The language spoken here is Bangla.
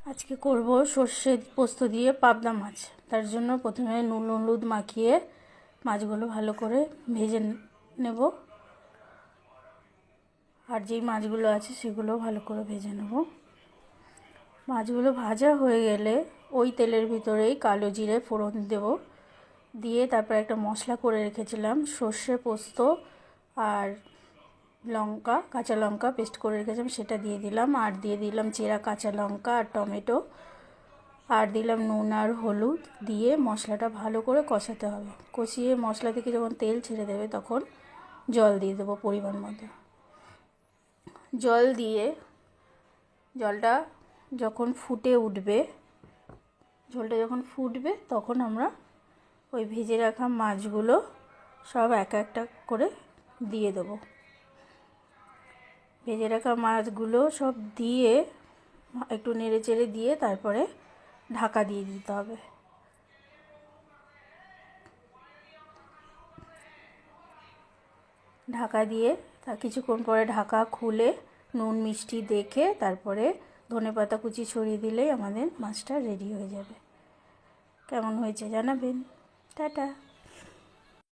আজকে করব সর্ষে পোস্ত দিয়ে পাবদা মাছ। তার জন্য প্রথমে নুন হলুদ মাখিয়ে মাছগুলো ভালো করে ভেজে নেব। আর যেই মাছগুলো আছে সেগুলো ভালো করে ভেজে নেব। মাছগুলো ভাজা হয়ে গেলে ওই তেলের ভিতরেই কালো জিরে ফোড়ন দেব, দিয়ে তারপর একটা মশলা করে রেখেছিলাম সর্ষে পোস্ত আর লঙ্কা, কাঁচা লঙ্কা পেস্ট করে রেখেছিলাম সেটা দিয়ে দিলাম। আর দিয়ে দিলাম চেরা কাঁচা লঙ্কা আর টমেটো, আর দিলাম নুন আর হলুদ। দিয়ে মশলাটা ভালো করে কষাতে হবে। কষিয়ে মশলা থেকে যখন তেল ছেড়ে দেবে তখন জল দিয়ে দেবো পরিমাণ মতো। জল দিয়ে জলটা যখন ফুটে উঠবে, ঝোলটা যখন ফুটবে তখন আমরা ওই ভেজে রাখা মাছগুলো সব একটা একটা করে দিয়ে দেবো। ভেজে রাখা মাছগুলো সব দিয়ে একটু নেড়ে চেড়ে দিয়ে তারপরে ঢাকা দিয়ে দিতে হবে। ঢাকা দিয়ে তার কিছুক্ষণ পরে ঢাকা খুলে নুন মিষ্টি দেখে তারপরে ধনেপাতা কুচি ছড়িয়ে দিলেই আমাদের মাছটা রেডি হয়ে যাবে। কেমন হয়েছে জানাবেন। টাটা।